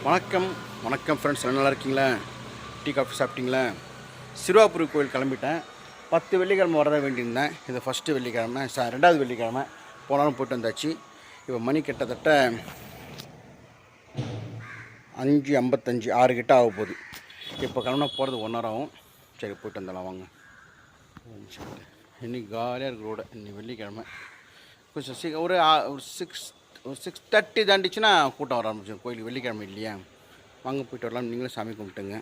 வணக்கம் வணக்கம் ஃப்ரெண்ட்ஸ், நல்லா இருக்கீங்களா? டீ காஃபி சாப்பிட்டீங்களா? சிறுவாபுரி கோயில் கிளம்பிட்டேன். 10 வெள்ளிக்கிழமை வரதான் வேண்டியிருந்தேன். இது ஃபஸ்ட்டு வெள்ளிக்கிழமை, ரெண்டாவது வெள்ளிக்கிழமை போனாலும் போய்ட்டு வந்தாச்சு. இப்போ மணி கிட்டத்தட்ட 5:55 6 கிட்ட ஆக போகுது. இப்போ கிளம்புனா போகிறது 1 hour ஆகும். சரி, போய்ட்டு வந்துடலாம் வாங்க. இன்றைக்கி காலியாக இருக்குது ரோடு. இன்றைக்கி வெள்ளிக்கிழமை கொஞ்சம் ஒரு 6:30 தாண்டிச்சுன்னா கூட்டம் வர ஆரம்பிச்சிடும் கோயிலுக்கு. வெள்ளிக்கிழமை இல்லையா? வாங்க போய்ட்டு வரலாம். நீங்களும் சாமி கும்பிட்டுங்க.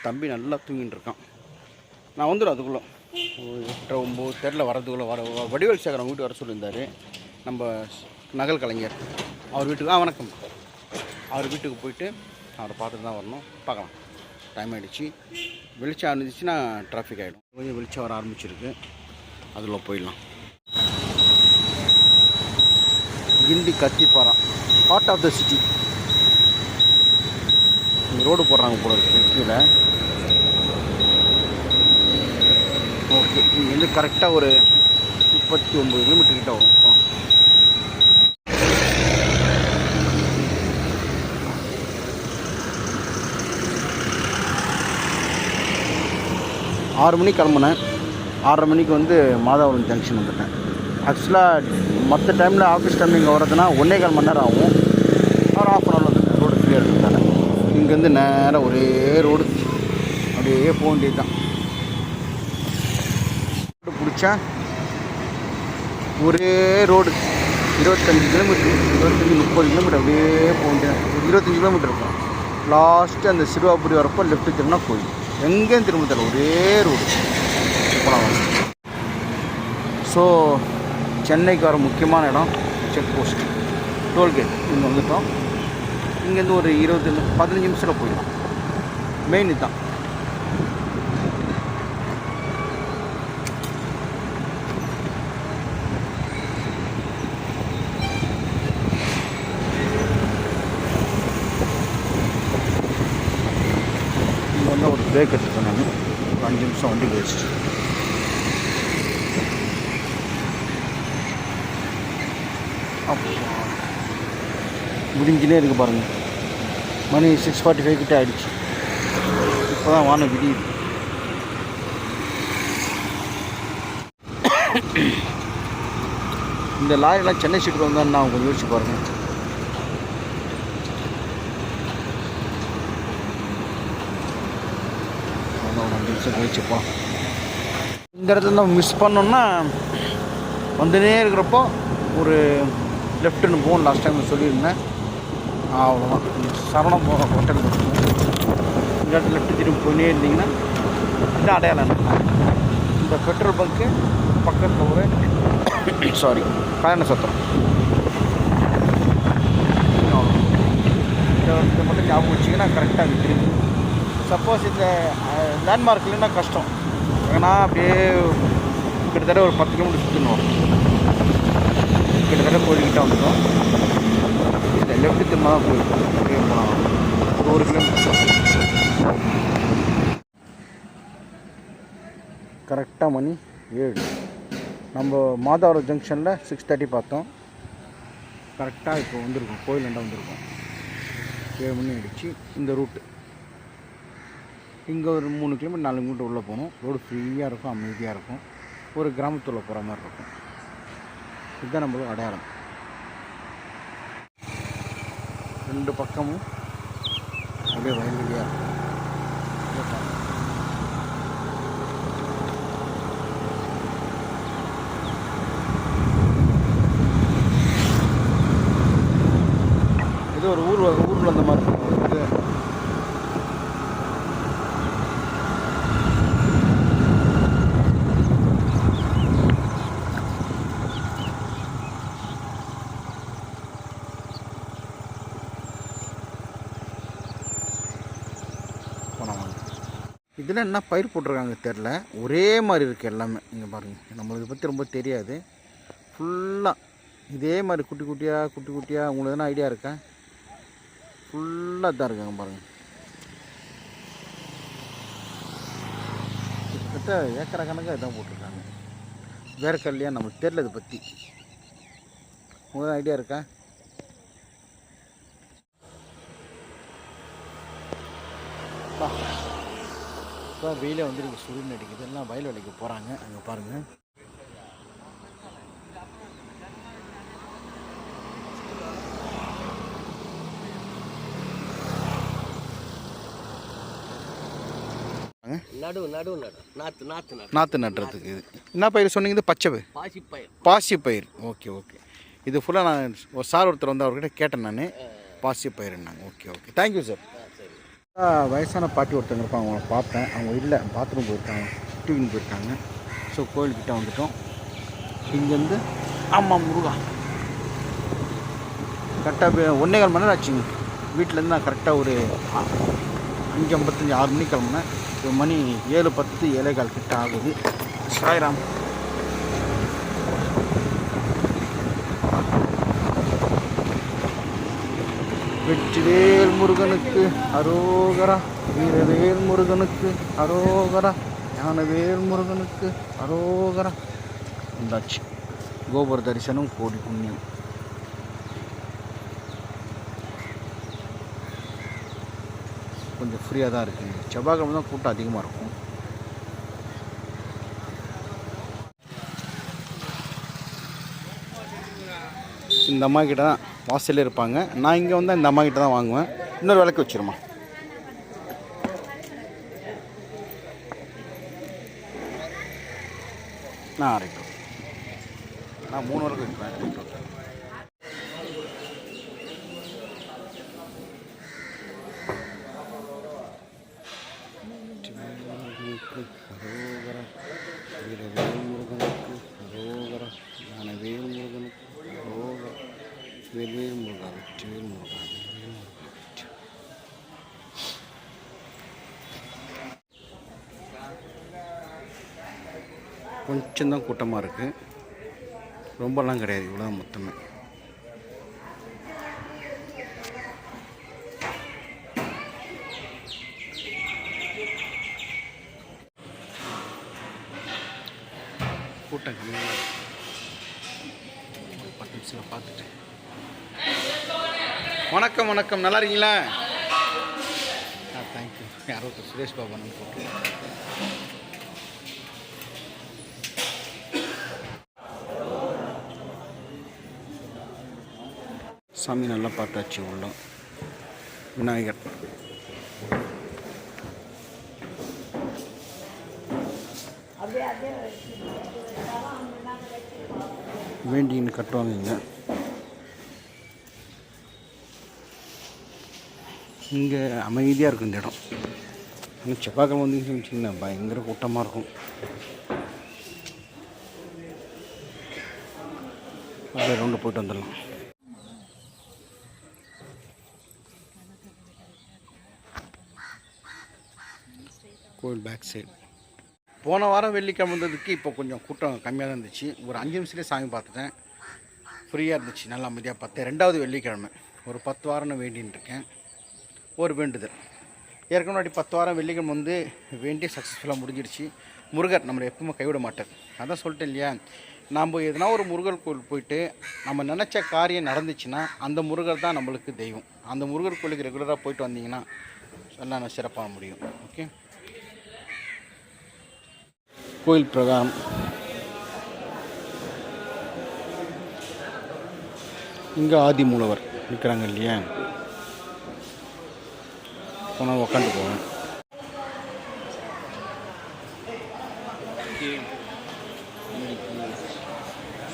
தம்பி நல்லா தூங்கிட்டு இருக்கான். நான் வந்துடும் அதுக்குள்ளே 8 9 தெருவில் வரதுக்குள்ளே வடிவேல் சேகர் அவங்க வீட்டு வர சொல்லியிருந்தார். நம்ம நகல் கலைஞர் அவர் வீட்டுக்கு வணக்கம். அவர் வீட்டுக்கு போயிட்டு அவரை பார்த்துட்டு தான் வரணும். பார்க்கலாம், டைம் ஆகிடுச்சு. வெளிச்சம் ஆரம்பிச்சின்னா டிராஃபிக் ஆகிடும். கொஞ்சம் வெளிச்சம் வர ஆரம்பிச்சிருக்கு, அதில் போயிடலாம். Guindy Kathipara, heart of the city. இந்த ரோடு போடுறாங்க போல இருக்கு கீழே. ஓகே, இங்கேருந்து கரெக்டாக ஒரு 39 கிலோமீட்டர் கிட்ட வரும். 6 மணிக்கு கிளம்புனேன். 6:30 மணிக்கு மாதாவரம் ஜங்ஷன் வந்துட்டேன். ஆக்சுவலாக மற்ற டைமில் ஆஃபீஸ் டைம் இங்கே வரதுன்னா 1.25 மணி நேரம் ஆகும். ஒரு 1/2 hour வந்துட்டேன். ரோடு கிளியர் இருந்தாங்க. இங்கேருந்து நேராக ஒரே ரோடு அப்படியே போக வேண்டியது தான். ரோடு பிடிச்சா ஒரே ரோடு 25 கிலோமீட்டர், 25-30 கிலோமீட்டர் அப்படியே போக வேண்டியது. 25 கிலோமீட்டர் இருக்கும். லாஸ்ட்டு அந்த சிறுவாபுரி வரப்போ லெஃப்ட்டு திரும்பினா கோயில். எங்கேயும் திரும்ப தரல, ஒரே ரோடு போகலாம். ஸோ சென்னைக்கு வர முக்கியமான இடம் செக் போஸ்ட், டோல்கேட். இங்கே வந்துட்டோம். இங்கேருந்து ஒரு 15 நிமிஷத்தில் போயிடலாம். மெயின் இதுதான். இங்கே வந்து ஒரு பிரேக் எடுத்துக்கேன். நான் ஒரு 5 நிமிஷம் வண்டி கழிச்சிட்டு முடிஞ்சினே இருக்குது பாருங்கள். மணி 6:45 கிட்ட ஆகிடுச்சு. இப்போ தான் வானம் விடியுது. இந்த லாரிலாம் சென்னை சீட்டுக்கு வந்தால் நான் கொஞ்சம் யோசிச்சு பாருங்கள். ஒரு 5 நிமிஷம் கழிச்சுப்போம். இந்த இடத்துல நம்ம மிஸ் பண்ணோன்னா வந்துனே இருக்கிறப்போ ஒரு லெஃப்ட்டுன்னு போகணும். லாஸ்ட் டைம் சொல்லியிருந்தேன். அவ்வளோதான். சரணம் போகிற ஹோட்டல் இருக்கும். இந்த இடத்துல லெஃப்ட்டு திரும்பி போயினே இருந்தீங்கன்னா இந்த அடையாளம். இந்த பெட்ரோல் பங்க்கு பக்கத்தில் ஒரு கல்யாண சத்திரம். இதை மட்டும் ஞாபகம் வச்சிங்கன்னா கரெக்டாக அது திரும்பி. சப்போஸ் இந்த லேண்ட்மார்க் இல்லைன்னா கஷ்டம். ஏன்னா அப்படியே கிட்டத்தட்ட ஒரு 10 கிலோமீட்டர் சுற்றணும். கிட்டத்தட்ட கோயில்கிட்ட வந்துடும். இந்த லெஃப்ட்டு திரும்ப தான் போயிருக்கோம். அப்படியே போகலாம். ஒரு 1 கிலோமீட்டர். கரெக்டாக மணி 7. நம்ம மாதாவரம் ஜங்ஷனில் 6:30 பார்த்தோம். கரெக்டாக இப்போ வந்திருக்கோம். கோயிலாண்ட வந்திருக்கோம். 7 மணி ஆகிடுச்சு. இந்த ரூட்டு இங்கே ஒரு 3 கிலோமீட்டர் 4 கிலோமீட்டர் உள்ளே போகணும். ரோடு ஃப்ரீயாக இருக்கும், அமைதியாக இருக்கும். ஒரு கிராமத்துள்ள போகிற மாதிரி இருக்கும். இதுதான் நம்மளும் அடையாளம். 2 பக்கமும் அப்படியே வயல்வெளியாக இருக்கும். இது ஒரு ஊரில் அந்த மாதிரி இருக்கும். இதில் என்ன பயிர் போட்டிருக்காங்க தெரில. ஒரே மாதிரி இருக்குது எல்லாமே. இங்கே பாருங்கள், நம்மளுக்கு இதை பற்றி ரொம்ப தெரியாது. ஃபுல்லாக இதே மாதிரி குட்டி குட்டியாக உங்களுக்கு எதனா ஐடியா இருக்கா? ஃபுல்லாக தான் இருக்காங்க பாருங்கள். கிட்டத்தட்ட ஏக்கரை கணக்காக இதான் போட்டிருக்காங்க. வேர்க்கல்லையா நம்மளுக்கு தெரில இதை பற்றி. உங்களுக்கு ஐடியா இருக்கா? இப்போ வெயிலே வந்து இங்கே சுருன்னு அடிக்குது. எல்லாம் வயல் வேலைக்கு போகிறாங்க. அங்கே பாருங்கள். நாற்று நடுறதுக்கு இது என்ன பயிர் சொன்னீங்க? இது பச்சை பாசி பயிர். Okay okay. இது ஃபுல்லாக நான் ஒரு சார் ஒருத்தர் வந்து அவர்கிட்ட கேட்டேன் நான். பாசி பயிருன்னாங்க. Okay okay, thank you sir. வயசான பாட்டி ஒருத்தங்க இருப்பாங்க, அவங்கள பார்த்தேன். அவங்க இல்லை, பாத்ரூம் போயிருக்காங்க, டிவின்னு போயிருக்காங்க. ஸோ கோயில்கிட்ட வந்துட்டோம். இங்கேருந்து ஆமாம் முருகா கரெக்டாக 1.25 மணி நேரம் ஆச்சுங்க. வீட்டிலேருந்து நான் கரெக்டாக ஒரு 5:55 6 மணிக்கு கிளம்புனேன். மணி 7:10 7:15 கிட்ட ஆகுது. சாய்ராம். வெற்றிவேல் முருகனுக்கு அரோகரா, வீரவேல் முருகனுக்கு அரோகரா, ஞானவேல் முருகனுக்கு அரோகரா. வந்தாச்சு. கோபுர தரிசனம் கோடி புண்ணியம். கொஞ்சம் ஃப்ரீயாக தான் இருக்குங்க. செவ்வாய்க்கிழமை தான் கூட்டம் அதிகமாக இருக்கும். இந்த அம்மா கிட்ட தான் வாசலே இருப்பாங்க. நான் இங்கே வந்து இந்த அம்மா கிட்ட தான் வாங்குவேன். இன்னொரு விளக்கு வச்சிருமா. நான் அரைக்கிறேன். நான் 3 விளக்கு வைப்பேன். அரோகரா, வீரவேல் முருகனுக்கு அரோகரா, ஞானவேல் முருகனுக்கு அரோகரா, வேல்வேல் முருகா, வெற்றிவேல் முருகா, வேல்வேல் முருகா. கொஞ்சம் தான் கூட்டமாக இருக்குது, ரொம்பலாம் கிடையாது. இவ்வளோ மொத்தமே. கூட்டம் கம்மியாக இருக்குது. 10 நிமிஷத்தில் பார்த்துட்டு. வணக்கம் வணக்கம், நல்லா இருக்கீங்களா? தேங்க்யூ. யாரோ சுரேஷ் பாபான்னு போட்டு. சாமி நல்லா பார்த்தாச்சு. உள்ள விநாயகர். வேண்டின்னு கட்டுவாங்க இங்கே. இங்கே அமைதியாக இருக்கும் இந்த இடம். ஆனால் செவ்வாய்க்கிழமை வந்து வச்சிங்கன்னா பயங்கர கூட்டமாக இருக்கும். அப்படியே ரவுண்டு போயிட்டு வந்துடலாம். கோயில் பேக் சைடு. போன வாரம் வெள்ளிக்கிழமை வந்ததுக்கு இப்போ கொஞ்சம் கூட்டம் கம்மியாக தான் இருந்துச்சு. ஒரு 5 நிமிஷத்துலேயே சாமி பார்த்துட்டேன். ஃப்ரீயாக இருந்துச்சு, நல்லா அமைதியாக பார்த்தேன். 2வது வெள்ளிக்கிழமை. ஒரு 10 வாரம் வேண்டின்னு இருக்கேன். ஒரு வேண்டுதல். ஏற்கனவே 10 வாரம் வெள்ளிக்கிழமை வந்து வேண்டி சக்ஸஸ்ஃபுல்லாக முடிஞ்சிடுச்சு. முருகர் நம்மளை எப்பவுமே கைவிட மாட்டார். அதான் சொல்லிட்டேன் இல்லையா, நாம் எதனா ஒரு முருகர் கோயில் போயிட்டு நம்ம நினச்ச காரியம் நடந்துச்சுன்னா அந்த முருகர் தான் நம்மளுக்கு தெய்வம். அந்த முருகர் கோயிலுக்கு ரெகுலராக போயிட்டு வந்தீங்கன்னா எல்லாம் சிறப்பாக முடியும். ஓகே. கோயில் பிரகாரம். இங்கே ஆதி மூலவர் நிற்கிறாங்க இல்லையா, போனால் உக்காந்து போவேன்.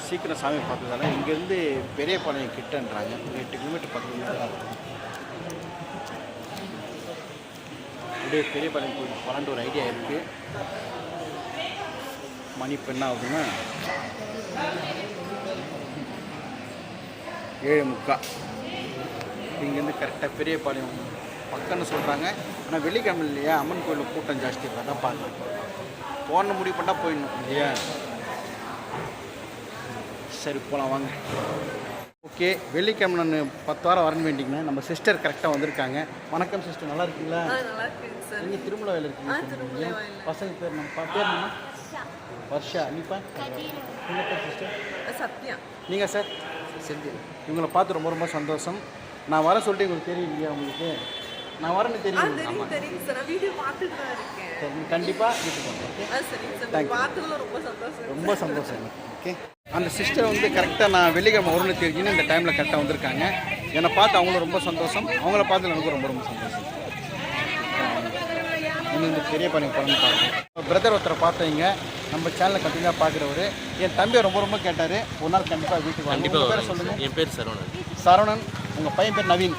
சீக்கிரம் சாமி பார்த்ததால இங்கேருந்து பெரியபாளையம் கிட்டன்றாங்க. ஒரு 8 கிலோமீட்டர் 10 கிலோமீட்டர் தான் இருக்கும். அப்படியே பெரியபாளையம் கோயில் போகலான்ட்டு ஒரு ஐடியா இருக்குது. மணி இப்போ என்ன ஆகுதுன்னா 7:45. இங்கேருந்து கரெக்டாக பெரியபாளையம் பக்கம்னு சொல்கிறாங்க. ஆனால் வெள்ளிக்கிழமை இல்லையா, அம்மன் கோயிலில் கூட்டம் ஜாஸ்தி இருக்கா தான் பார்க்கலாம். போன முடிவு பண்ணால் போயிடணும் இல்லையா. சரி போகலாம் வாங்க. ஓகே, வெள்ளிக்கிழமை நான் 10 வாரம் வரணும் வேண்டிங்கன்னா நம்ம சிஸ்டர் கரெக்டாக வந்திருக்காங்க. வணக்கம் சிஸ்டர், நல்லா இருக்கீங்களா? நீங்கள் திருமலை வேலை இருக்கீங்க. பசங்க பேர் நம்ம பேர் நம்ம வர்ஷா. நீப்பா நீங்கள் பேர் சிஸ்டர்? சத்யா. நீங்கள் சார்? செந்தில். இவங்களை பார்த்து ரொம்ப ரொம்ப சந்தோஷம். நான் வர சொல்லிட்டு உங்களுக்கு தெரியும் இல்லையா உங்களுக்கு. நான் வரேன்னு தெரியும். தெரியும் சார். நான் வீடியோ பார்த்துட்டு தான் இருக்கேன். சரி கண்டிப்பாக வீட்டுக்கு போங்க. ஓகே சரிங்க சார். பார்த்ததுல ரொம்ப சந்தோஷம். ரொம்ப சந்தோஷம் எனக்கு. ஓகே அந்த சிஸ்டர் வந்து கரெக்டாக நான் வெள்ளிக்கிழமை வரும்னு தெரிஞ்சுன்னு இந்த டைமில் கரெக்டாக வந்திருக்காங்க. என்னை பார்த்து அவங்களும் ரொம்ப சந்தோஷம், அவங்கள பார்த்து எனக்கு ரொம்ப ரொம்ப சந்தோஷம். இன்னும் இந்த பெரிய பையன் படம் பார்க்கணும். பிரதர் ஒருத்தரை பார்த்தீங்க நம்ம சேனலை கண்டிப்பாக பார்க்குறவர். என் தம்பியை ரொம்ப ரொம்ப கேட்டார். ஒரு நாள் கண்டிப்பாக வீட்டுக்கு கண்டிப்பாக பேர் சொல்லுங்கள். என் பேர் சரவணன். சரவணன். உங்கள் பையன் பேர் நவீன்.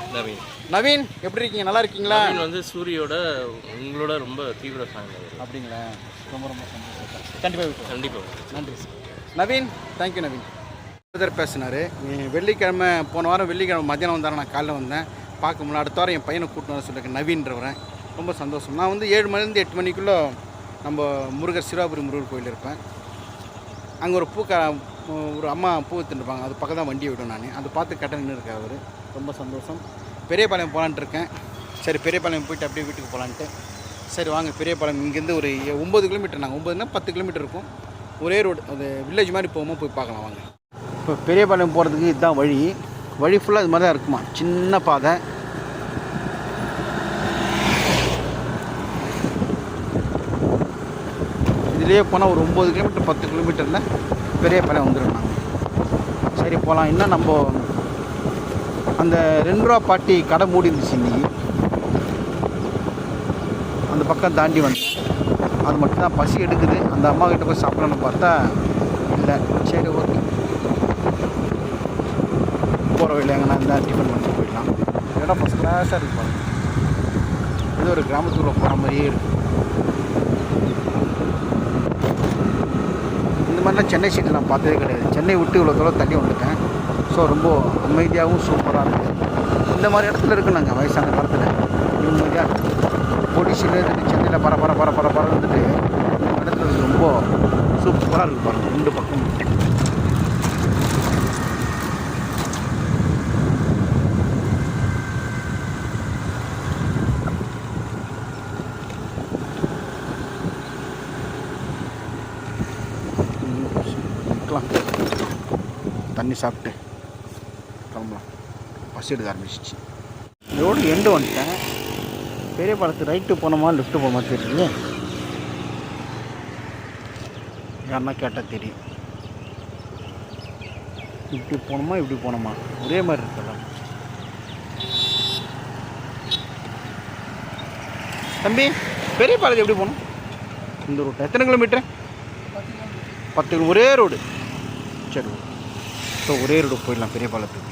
நவீன் எப்படி இருக்கீங்க? நல்லா இருக்கீங்களா? நவீன் வந்து சூரியோட உங்களோட ரொம்ப தீவிர ஃபேன். அப்படிங்களா? ரொம்ப ரொம்ப சந்தோஷம். கண்டிப்பாக வீட்டு கண்டிப்பாக. நன்றி sir. Naveen, thank you Naveen. Brother பேசினார். வெள்ளிக்கிழமை போன வாரம் வெள்ளிக்கிழமை மத்தியானம் வந்தார். நான் காலையில் வந்தேன் பார்க்க முடியல. அடுத்த வாரம் என் பையனை கூப்பிட்டு வர சொல்லியிருக்கேன், நவீன்றவரேன். ரொம்ப சந்தோஷம். நான் வந்து 7 மணிலேருந்து 8 மணிக்குள்ளே நம்ம முருகர் சிவாபுரி முருகர் கோயில் இருப்பேன். அங்கே ஒரு ஒரு அம்மா பூ விற்றுருப்பாங்க, அது பக்கம் தான் வண்டி விடும். நான் அதை பார்த்து கட்ட நின்று இருக்கேன். அவர் ரொம்ப சந்தோஷம். பெரியபாளையம் போகலான்ட்டு இருக்கேன். சரி பெரியபாளையம் போயிட்டு அப்படியே வீட்டுக்கு போகலான்ட்டு. சரி வாங்க பெரியபாளையம் இங்கேருந்து ஒரு 9 கிலோமீட்டர். நாங்கள் 9னா 10 கிலோமீட்டர் இருக்கும். ஒரே ரோடு, அது வில்லேஜ் மாதிரி போகும்போது போய் பார்க்கலாம் வாங்க. இப்போ பெரியபாளையம் போகிறதுக்கு இதுதான் வழி. வழி ஃபுல்லாக இது மாதிரி தான் இருக்குமா, சின்ன பாதை. இதுலேயே போனால் ஒரு 9 கிலோமீட்டர் 10 கிலோமீட்டரில் பெரியபாளையம் வந்துடும். நாங்கள் சரி போகலாம். இன்னும் நம்ம அந்த 2 ரூபா பாட்டி கடை மூடி இருந்துச்சு இன்றைக்கி, அந்த பக்கம் தாண்டி வந்தேன். அது மட்டும்தான் பசி எடுக்குது. அந்த அம்மா கிட்ட போய் சாப்பிடணும்னு பார்த்தா இல்லை. சரி ஓகே போகிற வழியில் எங்கன்னா இருந்தால் டிஃபன் பண்ணிட்டு போயிடலாம். இடம் ஃபஸ்ட் கிளாஸாக இருக்குது பாருங்க. இது ஒரு கிராமத்துக்குள்ளே போகிற மாதிரியே இருக்குது. இந்த மாதிரிலாம் சென்னை சீட்டு நான் பார்த்ததே கிடையாது. சென்னை விட்டு இவ்வளோ தூரம் தள்ளி வந்துட்டேன். ஸோ ரொம்ப அமைதியாகவும் சூப்பராக இருக்குது. இந்த மாதிரி இடத்துல இருக்குது. நாங்கள் வயசான காலத்தில் நிம்மதியாக பொடிசில் இருந்துட்டு சென்னையில் பர வந்துட்டு இந்த இடத்துல ரொம்ப சூப்பராக இருக்குது பாருங்கள். 2 பக்கம் தண்ணி சாப்பிட்டு கிளம்பலாம். பஸ் எடுக்க ஆரம்பிச்சிச்சு. ரோடு எண்டு வந்துட்டேன். பெரிய பாலத்து ரைட்டு போனோமா லெஃப்ட்டு போனோமா தெரியல. யாருன்னா கேட்டால் தெரியும். இப்படி போகணுமா இப்படி போகணுமா ஒரே மாதிரி இருக்கலாம். தம்பி பெரிய பாலத்து எப்படி போகணும்? இந்த ரூட்டு எத்தனை கிலோமீட்டரு? 10 ஒரே ரோடு. சரி ஸோ ஒரே ரோடு போயிடலாம் பெரிய பாலத்துக்கு.